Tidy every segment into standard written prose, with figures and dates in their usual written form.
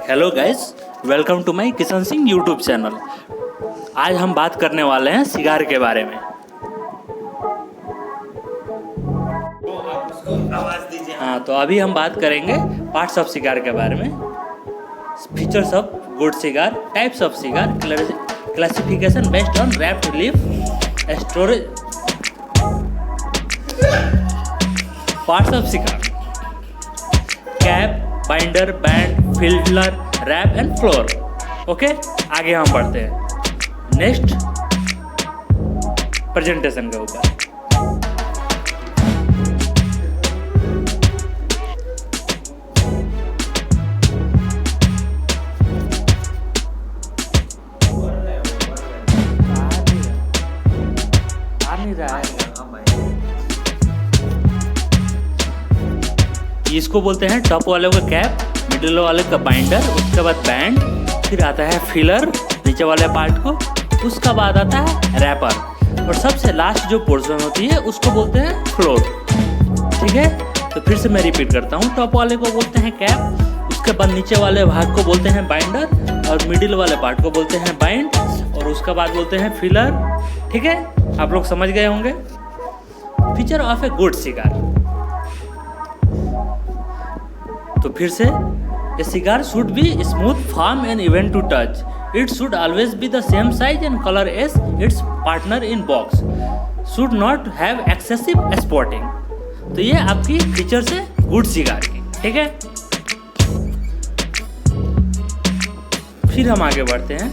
Hello guys, welcome to my Kishan Singh YouTube channel. आज हम बात करने वाले हैं सिगार के बारे में। आवाज दीजिए। हाँ, तो अभी हम बात करेंगे पार्ट्स ऑफ सिगार के बारे में, features of good cigar, types of cigar, classification based on wrapped leaf, storage, parts of cigar, cap, binder, band, filter, wrap and floor. Okay, आगे हम बढ़ते हैं नेक्स्ट प्रेजेंटेशन के ऊपर। आ नहीं रहा है। इसको बोलते हैं टॉप वाले का कैप, मिडिल वाले का बाइंडर, उसके बाद बैंड, फिर आता है फिलर नीचे वाले पार्ट को, उसका बाद आता है रैपर और सबसे लास्ट जो पोर्शन होती है उसको बोलते हैं फ्लोर। ठीक है, तो फिर से मैं रिपीट करता हूँ। टॉप वाले को बोलते हैं कैप, उसके बाद नीचे वाले भाग को बोलते हैं बाइंडर और मिडिल वाले पार्ट को बोलते हैं बाइंड और उसका बाद बोलते हैं फिलर। ठीक है, आप लोग समझ गए होंगे। Feature of a good cigar, तो फिर से a cigar should be smooth, firm and even to touch. It should always be the same size and color as its partner in box. Should not have excessive spotting. तो ये आपकी features है good cigar की। ठीक है, फिर हम आगे बढ़ते हैं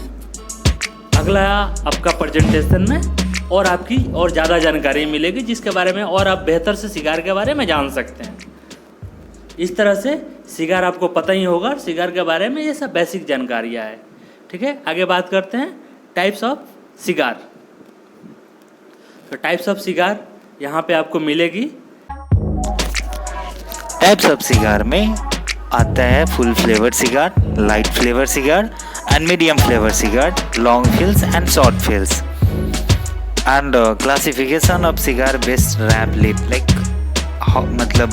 अगला आपका प्रेजेंटेशन में, और आपकी और ज़्यादा जानकारी मिलेगी जिसके बारे में और आप बेहतर से सिगार के बारे में जान सकते हैं। इस तरह से सिगार आपको पता ही होगा, सिगार के बारे में ये सब बेसिक जानकारियाँ है। ठीक है, आगे बात करते हैं टाइप्स ऑफ सिगार। तो टाइप्स ऑफ सिगार यहाँ पे आपको मिलेगी। टाइप्स ऑफ सिगार में आता है full flavour cigar, light flavour cigar and medium flavour cigar, long fills and short fills and classification of cigar based wrap leaf like मतलब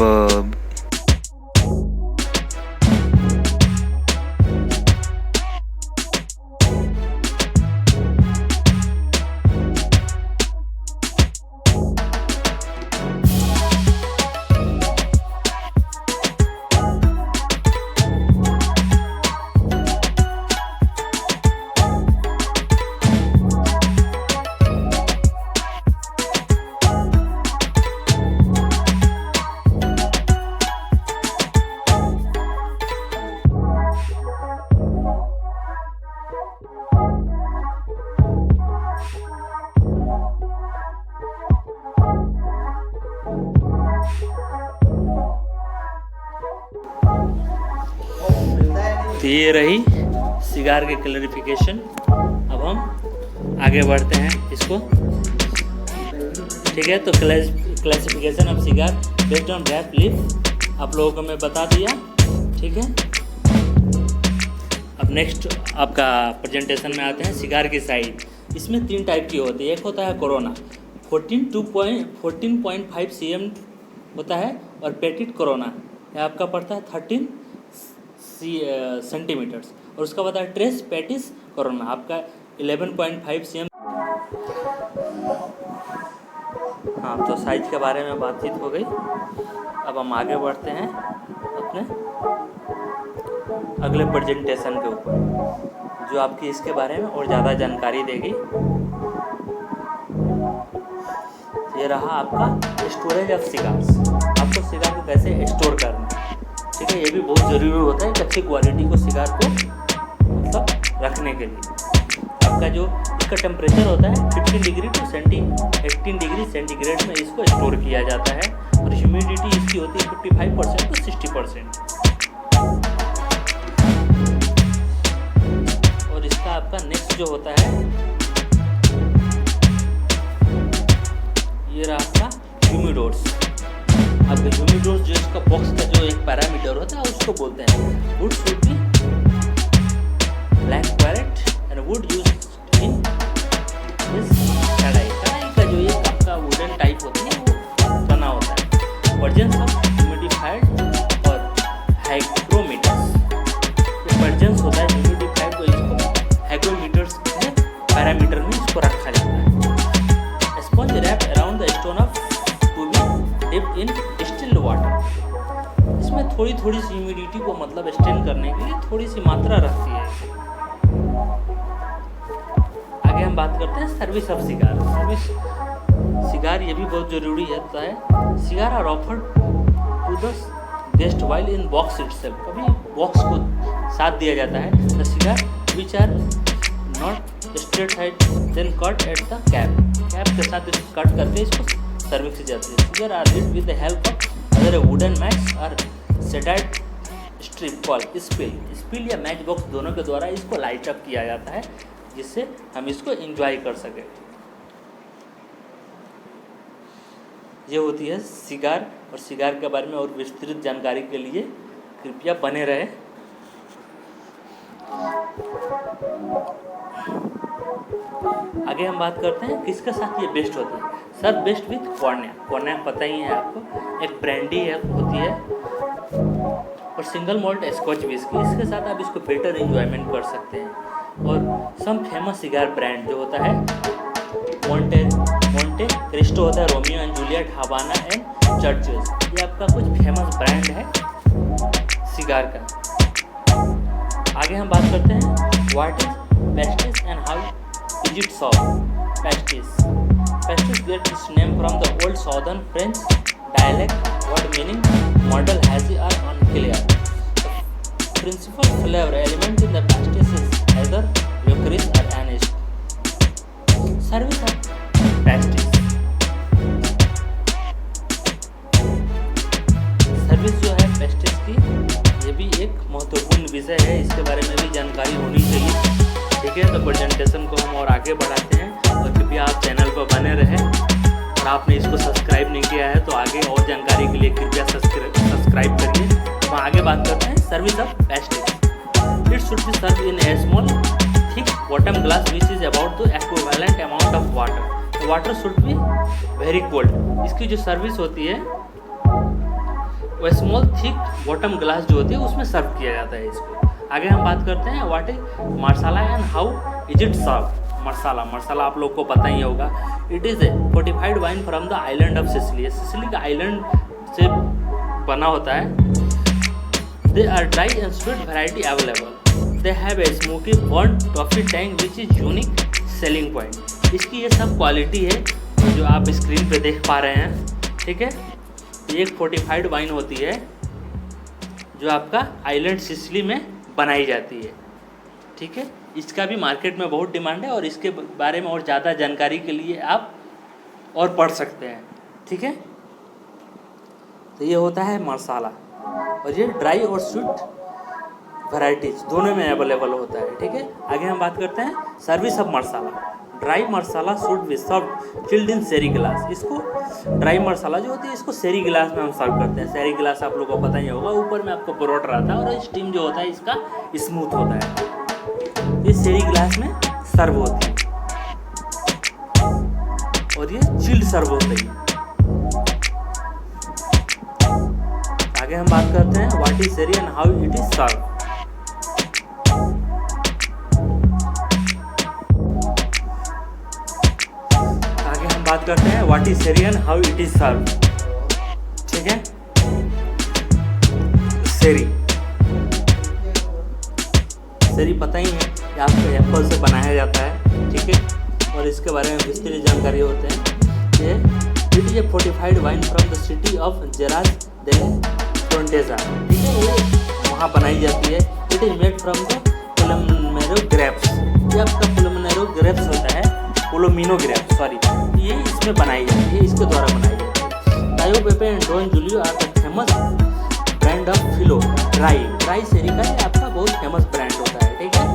तो ये रही सिगार के क्लैरिफिकेशन। अब हम आगे बढ़ते हैं इसको। ठीक है, तो classification of cigar based on wrap leaf आप लोगों को मैं बता दिया। ठीक है, अब नेक्स्ट आपका प्रेजेंटेशन में आते हैं सिगार की साइज। इसमें 3 टाइप की होती है। एक होता है कोरोना 14.5 cm होता है, और पेटिट कोरोना यह आपका पड़ता है 13 सेंटीमीटर्स, और उसका बाद ट्रेस पेटिस कोरोना आपका 11.5 cm। हाँ, तो साइज के बारे में बातचीत हो गई। अब हम आगे बढ़ते हैं अपने अगले प्रेजेंटेशन के ऊपर, जो आपकी इसके बारे में और ज़्यादा जानकारी देगी। ये रहा आपका स्टोरेज ऑफ सिगार्स। आपको सिगार को कैसे स्टोर करना है। ठीक है, ये भी बहुत ज़रूरी होता है एक अच्छी क्वालिटी को सिगार को मतलब रखने के लिए। आपका जो इसका टेम्परेचर होता है 15 डिग्री टू 18 डिग्री सेंटीग्रेड में इसको स्टोर किया जाता है, और ह्यूमिडिटी इसकी होती है 55% टू 60%। और इसका आपका नेक्स्ट जो होता है ये रहा आपका ह्यूमिडोर्स। आपका ह्यूमिडोर्स जो इसका बॉक्स का जो एक पैरामीटर होता है उसको बोलते हैं would should be black parrot and would used in this कढ़ाई। कढ़ाई का जो एक आपका वुडन टाइप होती है वो बना होता है। वर्जन्स ऑफ ह्यूमिडिफाइड और हाइग्रोमीटर्स। वर्जन्स थोड़ी थोड़ी सी ह्यूमिडिटी को मतलब स्टेन करने के लिए थोड़ी सी मात्रा रखती है। आगे हम बात करते हैं service of cigar. Service cigar ये भी बहुत ज़रूरी होता है। Cigar are offered to the guest while in box itself. कभी बॉक्स को साथ दिया जाता है। The cigar which are not straight side then cut at the cap. Cap के साथ इसको कट करके इसको सर्विस की जाती है। Cigar are lit with the help of either a wooden match or shaded strip called spill. Spill या match box दोनों के द्वारा इसको लाइट अप किया जाता है, जिससे हम इसको एंजॉय कर सकें। ये होती है सिगार। और सिगार के बारे में और विस्तृत जानकारी के लिए कृपया बने रहे। आगे हम बात करते हैं किसके साथ ये बेस्ट होती है। Sir best with cornea. Cornea पता ही है आपको, एक ब्रांडी है होती है और सिंगल मोल्ट स्कॉच विस्की। इसके साथ आप इसको बेटर एंजॉयमेंट कर सकते हैं। और सम फेमस सिगार ब्रांड जो होता है मोंटे क्रिस्टो होता है, रोमियो एंड जूलियट, हवाना एंड चर्चिल्स। ये आपका कुछ फेमस ब्रांड है सिगार का। आगे हम बात करते हैं what is pastis and how is it solve. Pastis gets its name from the old southern French dialect word meaning model हैजी are unclear. Principal flavour element in the pastis is either licorice or anise। Service of pastis. Service जो है pestis की, ये भी एक महत्वपूर्ण विषय है। इसके बारे में भी जानकारी होनी चाहिए। ठीक है, तो प्रेजेंटेशन को हम और आगे बढ़ाते हैं। और कृपया आप चैनल पर बने रहें। और आपने इसको सब्सक्राइब नहीं किया है तो आगे और जानकारी के लिए कृपया सब्सक्राइब करिए। तो आगे बात करते हैं service of pastis. It should be served in a small, thick bottom glass which is about the equivalent amount of water. The water should be very cold. इसकी जो सर्विस होती है वो स्मॉल थिक बॉटम ग्लास जो होती है उसमें सर्व किया जाता है इसको। आगे हम बात करते हैं what is Marsala and how is it serve. Marsala आप लोग को पता ही होगा। It is a fortified wine from the island of Sicily. Sicily का आइलैंड से बना होता है। They are dry and sweet variety available. They have a smoky burnt toffee tang which is unique selling point. इसकी ये सब quality है जो आप स्क्रीन पे देख पा रहे हैं। ठीक है, ये एक फोर्टिफाइड वाइन होती है जो आपका आइलैंड सिसिली में बनाई जाती है। ठीक है, इसका भी मार्केट में बहुत डिमांड है और इसके बारे में और ज़्यादा जानकारी के लिए आप और पढ़ सकते हैं। ठीक है, तो ये होता है मसाला और ये ड्राई और स्वीट वैरायटीज दोनों में अवेलेबल होता है। ठीक है, आगे हम बात करते हैं service of marsala. Dry marsala should be served chilled in sherry glass. इसको ड्राई मसाला जो होती है इसको सेरी ग्लास में हम सर्व करते हैं। सेरी ग्लास आप लोगों को पता ही होगा, ऊपर में आपको परोठ रहता है और स्टीम जो होता है इसका स्मूथ होता है। ये सेरी ग्लास में सर्व होती है और ये चिल्ड सर्व होती है। आगे हम बात करते हैं what is sherry and how it is serve. आगे हम बात करते हैं what is sherry and how it is serve. ठीक है, सेरी पता ही है कि आपको एप्पल से बनाया जाता है। ठीक है, और इसके बारे में विस्तृत जानकारी होते हैं। ये it is a fortified wine from the city of Jerez de Frontera. ठीक है, ये वहाँ बनाई जाती है। It is made from the Palomino grapes. ये आपका पुलोमिनो ग्रेप्स होता है, पुलोमिनो ग्रेप्स सॉरी, ये इसमें बनाई जाती है, इसके द्वारा बनाई जाती है। Tio Pepe and Don Julio are the famous brand of fino. Dry sherry का ये आपका बहुत फेमस ब्रांड होता है। ठीक है,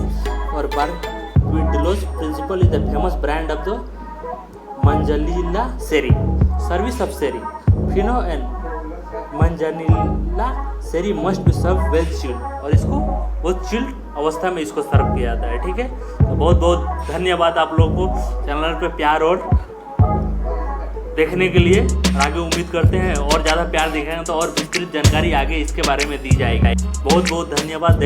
और Barbados principal is the famous brand of the manzanilla sherry. Service of sherry. Fino and manzanilla sherry must be serve well chilled. और इसको बहुत चिल्ड अवस्था में इसको सर्व किया जाता है। ठीक है, तो बहुत बहुत धन्यवाद आप लोगों को चैनल पे प्यार और देखने के लिए। आगे उम्मीद करते हैं और ज़्यादा प्यार दिखाएंगे तो और विस्तृत जानकारी आगे इसके बारे में दी जाएगी। बहुत बहुत धन्यवाद।